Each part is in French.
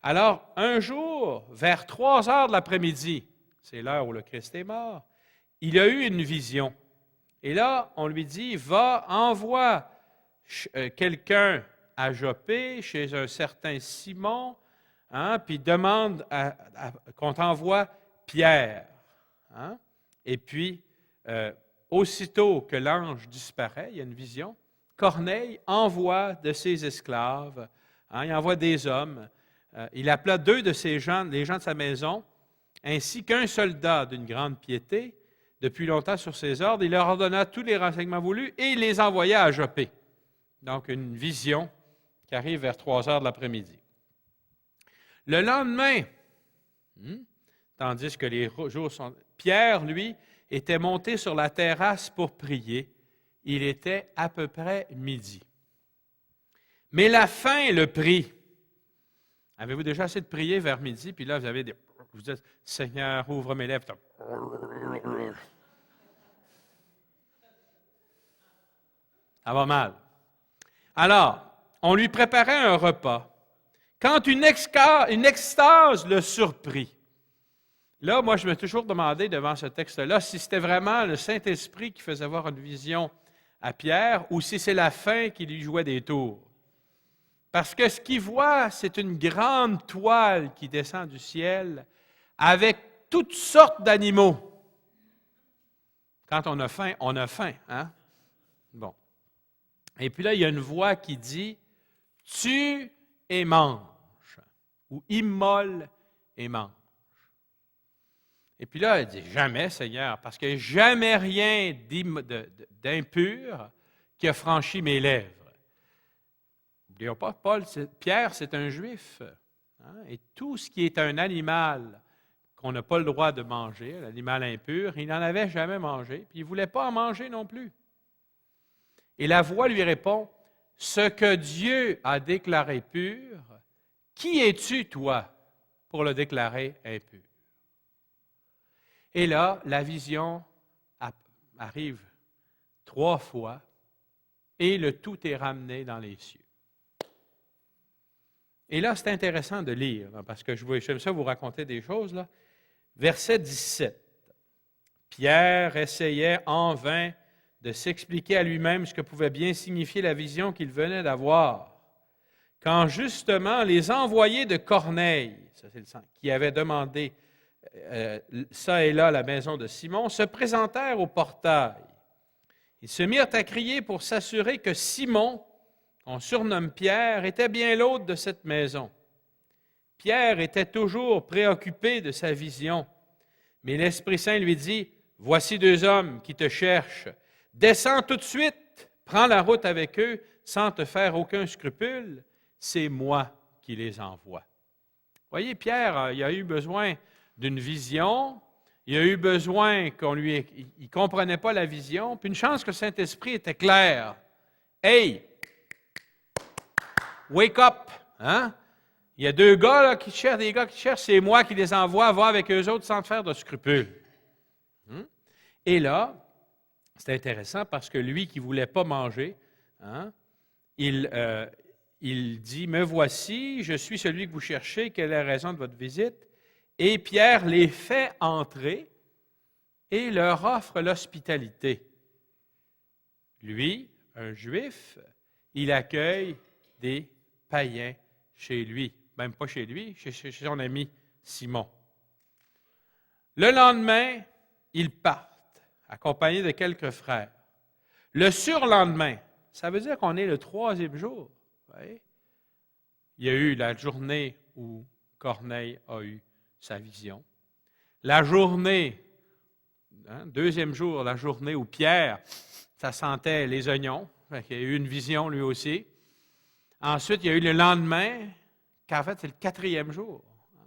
Alors, un jour, vers 3 heures de l'après-midi, c'est l'heure où le Christ est mort, il a eu une vision. Et là, on lui dit, va, envoie quelqu'un à Joppé, chez un certain Simon, hein, puis demande qu'on t'envoie Pierre. Hein? Et puis, aussitôt que l'ange disparaît, il y a une vision, Corneille envoie de ses esclaves, hein, il envoie des hommes, il appela 2 de ses gens, les gens de sa maison, ainsi qu'un soldat d'une grande piété, depuis longtemps sur ses ordres, il leur ordonna tous les renseignements voulus et il les envoya à Joppé. Donc, une vision qui arrive vers 3 heures de l'après-midi. Le lendemain, tandis que les jours sont... Pierre, lui, était monté sur la terrasse pour prier. Il était à peu près midi. Mais la faim le prit. Avez-vous déjà assez de prier vers midi, puis là, vous dites, Seigneur, ouvre mes lèvres. Ça va mal. Alors, on lui préparait un repas, quand une extase le surprit. Là, moi, je me suis toujours demandé devant ce texte-là si c'était vraiment le Saint-Esprit qui faisait voir une vision à Pierre ou si c'est la faim qui lui jouait des tours. Parce que ce qu'il voit, c'est une grande toile qui descend du ciel avec toutes sortes d'animaux. Quand on a faim, hein? Bon. Et puis là, il y a une voix qui dit « Tue et mange » ou « Immole et mange ». Et puis là, il dit « Jamais, Seigneur, parce qu'il n'y a jamais rien d'impur qui a franchi mes lèvres. » N'oublions pas, Pierre, c'est un Juif. Hein, et tout ce qui est un animal qu'on n'a pas le droit de manger, l'animal impur, il n'en avait jamais mangé, puis il ne voulait pas en manger non plus. Et la voix lui répond, « Ce que Dieu a déclaré pur, qui es-tu, toi, pour le déclarer impur? » Et là, la vision arrive 3 fois et le tout est ramené dans les cieux. Et là, c'est intéressant de lire, parce que j'aime ça vous raconter des choses. Là. Verset 17. Pierre essayait en vain de s'expliquer à lui-même ce que pouvait bien signifier la vision qu'il venait d'avoir, quand justement les envoyés de Corneille, ça c'est le sens, qui avaient demandé ça et là la maison de Simon, se présentèrent au portail. Ils se mirent à crier pour s'assurer que Simon, qu'on surnomme Pierre, était bien l'hôte de cette maison. Pierre était toujours préoccupé de sa vision, mais l'Esprit Saint lui dit, « Voici 2 hommes qui te cherchent. Descends tout de suite, prends la route avec eux sans te faire aucun scrupule. C'est moi qui les envoie. » Voyez, Pierre, il a eu besoin d'une vision, il a eu besoin il ne comprenait pas la vision, puis une chance que le Saint-Esprit était clair. Hey! Wake up! Hein? Il y a 2 gars là, qui cherchent, des gars qui cherchent, c'est moi qui les envoie, va avec eux autres sans te faire de scrupules. Et là, c'est intéressant parce que lui qui ne voulait pas manger, hein, il dit, « Me voici, je suis celui que vous cherchez, quelle est la raison de votre visite? » Et Pierre les fait entrer et leur offre l'hospitalité. Lui, un Juif, il accueille des païens chez lui. Même pas chez lui, chez son ami Simon. Le lendemain, ils partent, accompagnés de quelques frères. Le surlendemain, ça veut dire qu'on est le 3e jour. Vous voyez? Il y a eu la journée où Corneille a eu sa vision. La journée, 2e jour, la journée où Pierre, ça sentait les oignons. Il y a eu une vision lui aussi. Ensuite, il y a eu le lendemain, qu'en fait, c'est le 4e jour.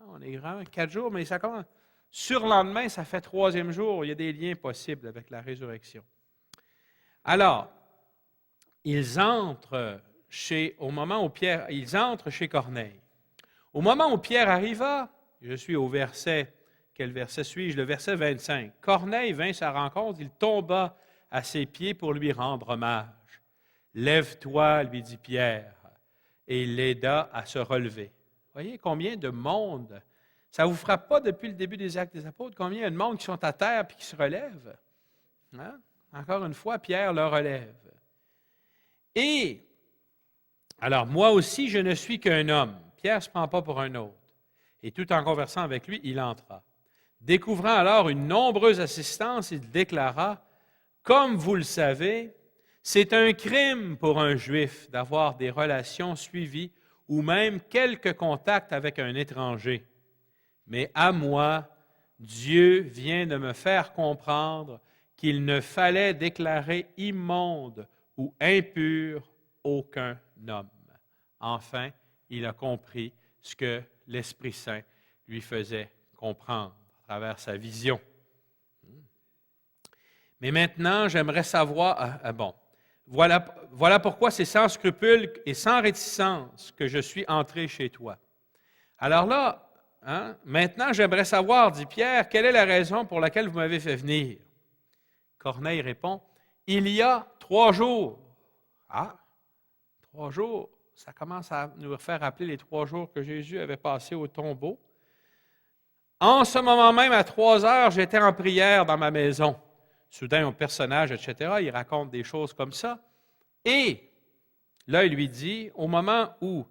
On est grand, 4 jours, mais ça commence. Surlendemain, ça fait 3e jour. Il y a des liens possibles avec la résurrection. Alors, ils entrent chez Corneille. Au moment où Pierre arriva, je suis au verset, quel verset suis-je? Le verset 25. Corneille vint à sa rencontre, il tomba à ses pieds pour lui rendre hommage. « Lève-toi, lui dit Pierre. » Et il l'aida à se relever. Vous Voyez combien de monde. Ça ne vous frappe pas depuis le début des Actes des Apôtres, combien il y a de monde qui sont à terre et qui se relèvent. Hein? Encore une fois, Pierre le relève. Et, alors, moi aussi, je ne suis qu'un homme. Pierre ne se prend pas pour un autre. Et tout en conversant avec lui, il entra. Découvrant alors une nombreuse assistance, il déclara, « Comme vous le savez, c'est un crime pour un Juif d'avoir des relations suivies ou même quelque contact avec un étranger. Mais à moi, Dieu vient de me faire comprendre qu'il ne fallait déclarer immonde ou impur aucun homme. » Enfin, il a compris ce que l'Esprit Saint lui faisait comprendre à travers sa vision. Mais maintenant, j'aimerais savoir, voilà pourquoi c'est sans scrupule et sans réticence que je suis entré chez toi. Alors là, maintenant, j'aimerais savoir, dit Pierre, quelle est la raison pour laquelle vous m'avez fait venir? Corneille répond, il y a 3 jours. Ah, 3 jours, ça commence à nous faire rappeler les 3 jours que Jésus avait passés au tombeau. En ce moment même, à 3 heures, j'étais en prière dans ma maison. Soudain, un personnage, etc., il raconte des choses comme ça. Et là, il lui dit, au moment où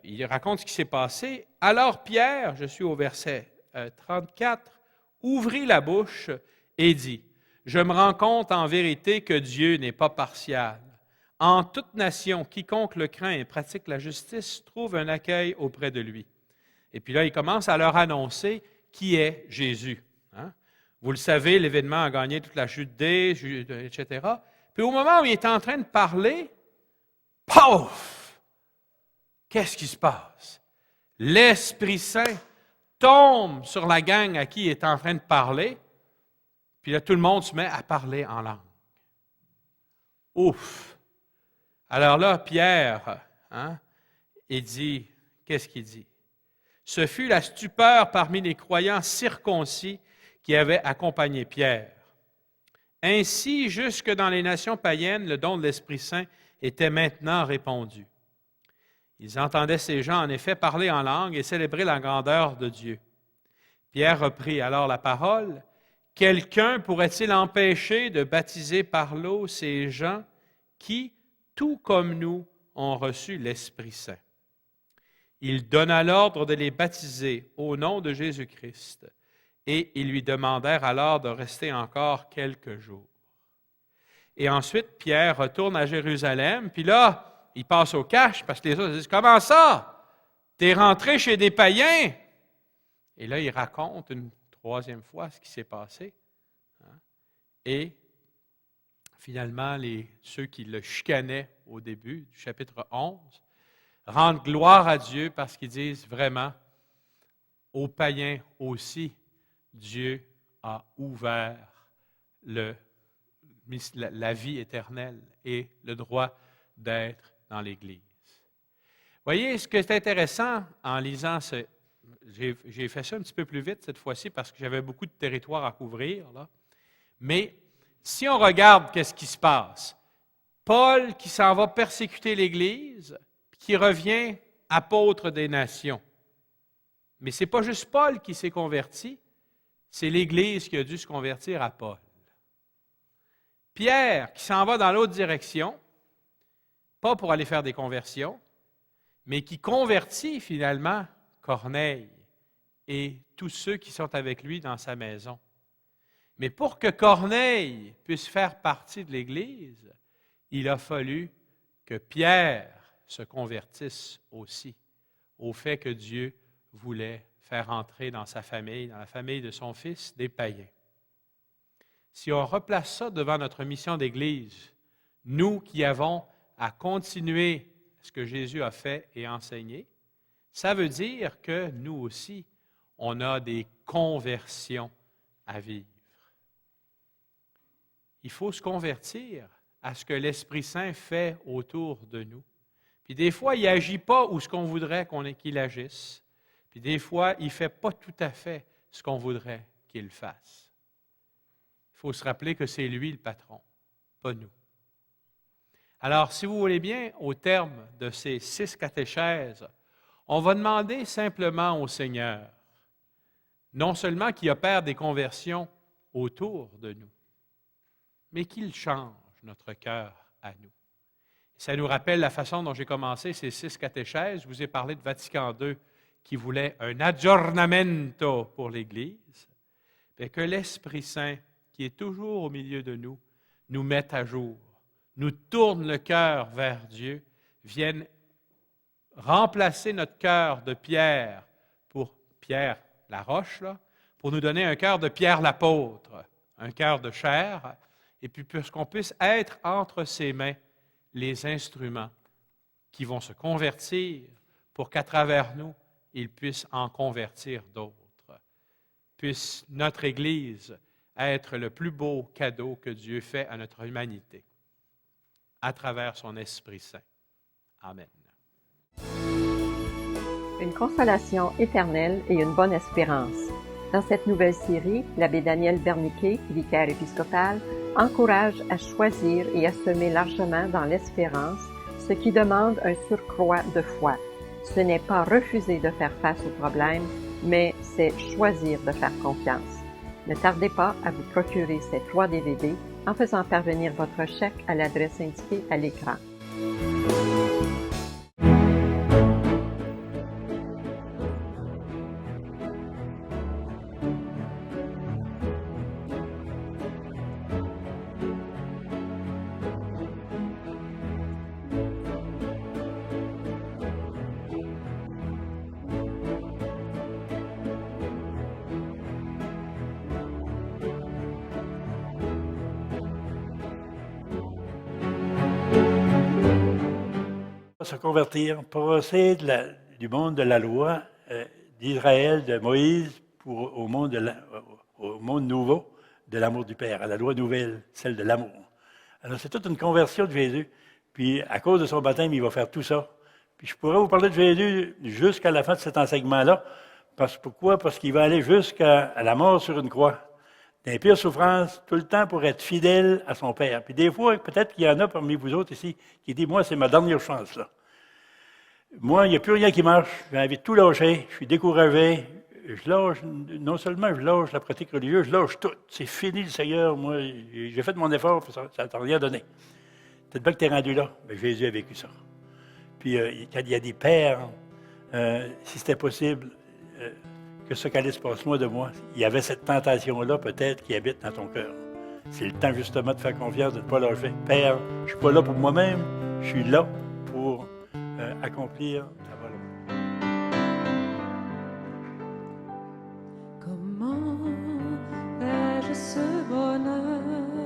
il raconte ce qui s'est passé, alors Pierre, je suis au verset 34, ouvrit la bouche et dit, « Je me rends compte en vérité que Dieu n'est pas partial. En toute nation, quiconque le craint et pratique la justice trouve un accueil auprès de lui. » Et puis là, il commence à leur annoncer qui est Jésus. Hein? Vous le savez, l'événement a gagné toute la Judée, etc. Puis au moment où il est en train de parler, pouf! Qu'est-ce qui se passe? L'Esprit Saint tombe sur la gang à qui il est en train de parler, puis là, tout le monde se met à parler en langue. Ouf! Alors là, Pierre, il dit, qu'est-ce qu'il dit? Ce fut la stupeur parmi les croyants circoncis qui avaient accompagné Pierre. Ainsi, jusque dans les nations païennes, le don de l'Esprit Saint était maintenant répandu. Ils entendaient ces gens, en effet, parler en langue et célébrer la grandeur de Dieu. Pierre reprit alors la parole. « Quelqu'un pourrait-il empêcher de baptiser par l'eau ces gens qui, tout comme nous, ont reçu l'Esprit Saint? » Il donna l'ordre de les baptiser au nom de Jésus-Christ, et ils lui demandèrent alors de rester encore quelques jours. Et ensuite, Pierre retourne à Jérusalem, puis là, il passe au cash, parce que les autres disent, « Comment ça? T'es rentré chez des païens? » Et là, il raconte une 3e fois ce qui s'est passé. Et finalement, ceux qui le chicanaient au début du chapitre 11 rendent gloire à Dieu parce qu'ils disent vraiment, aux païens aussi, Dieu a ouvert la vie éternelle et le droit d'être dans l'Église. Voyez, ce qui est intéressant en lisant j'ai fait ça un petit peu plus vite cette fois-ci parce que j'avais beaucoup de territoire à couvrir, là. Mais si on regarde qu'est-ce qui se passe, Paul qui s'en va persécuter l'Église, qui revient apôtre des nations. Mais ce n'est pas juste Paul qui s'est converti, c'est l'Église qui a dû se convertir à Paul. Pierre qui s'en va dans l'autre direction, pas pour aller faire des conversions, mais qui convertit finalement Corneille et tous ceux qui sont avec lui dans sa maison. Mais pour que Corneille puisse faire partie de l'Église, il a fallu que Pierre se convertisse aussi au fait que Dieu voulait faire entrer dans sa famille, dans la famille de son fils, des païens. Si on replace ça devant notre mission d'Église, nous qui avons à continuer ce que Jésus a fait et enseigné, ça veut dire que nous aussi, on a des conversions à vivre. Il faut se convertir à ce que l'Esprit Saint fait autour de nous. Puis des fois, il n'agit pas où ce qu'on voudrait qu'il agisse. Puis des fois, il ne fait pas tout à fait ce qu'on voudrait qu'il fasse. Il faut se rappeler que c'est lui le patron, pas nous. Alors, si vous voulez bien, au terme de ces 6 catéchèses, On va demander simplement au Seigneur, non seulement qu'il opère des conversions autour de nous, mais qu'il change notre cœur à nous. Ça nous rappelle la façon dont j'ai commencé ces 6 catéchèses. Je vous ai parlé de Vatican II qui voulait un aggiornamento pour l'Église, et que l'Esprit Saint, qui est toujours au milieu de nous, nous mette à jour, nous tourne le cœur vers Dieu, vienne remplacer notre cœur de pierre pour Pierre la roche, là, pour nous donner un cœur de Pierre l'apôtre, un cœur de chair, et puis qu'on puisse être entre ses mains les instruments qui vont se convertir pour qu'à travers nous, il puisse en convertir d'autres. Puisse notre Église être le plus beau cadeau que Dieu fait à notre humanité à travers son Esprit Saint. Amen. Une consolation éternelle et une bonne espérance. Dans cette nouvelle série, l'abbé Daniel Berniquet, vicaire épiscopal, encourage à choisir et à semer largement dans l'espérance, ce qui demande un surcroît de foi. Ce n'est pas refuser de faire face aux problèmes, mais c'est choisir de faire confiance. Ne tardez pas à vous procurer ces 3 DVD en faisant parvenir votre chèque à l'adresse indiquée à l'écran. Se convertir, passer du monde de la loi d'Israël, de Moïse, au monde nouveau de l'amour du Père, à la loi nouvelle, celle de l'amour. Alors, c'est toute une conversion de Jésus. Puis, à cause de son baptême, il va faire tout ça. Puis, je pourrais vous parler de Jésus jusqu'à la fin de cet enseignement-là. Pourquoi? Parce qu'il va aller jusqu'à la mort sur une croix. Dans les pires souffrances, tout le temps pour être fidèle à son Père. Puis des fois, peut-être qu'il y en a parmi vous autres ici qui disent, moi, c'est ma dernière chance, là. Moi, il n'y a plus rien qui marche. J'ai envie de tout lâcher. Je suis découragé. Je lâche, non seulement je lâche la pratique religieuse, je lâche tout. C'est fini le Seigneur. Moi, j'ai fait mon effort, puis ça ne t'a rien donné. Peut-être pas que tu es rendu là, mais Jésus a vécu ça. Puis, quand il y a des pères, si c'était possible, que ce qu'allait se passer loin de moi, il y avait cette tentation-là, peut-être, qui habite dans ton cœur. C'est le temps, justement, de faire confiance, de ne pas lâcher. Père, je ne suis pas là pour moi-même, je suis là pour accomplir ta volonté. Comment ai-je ce bonheur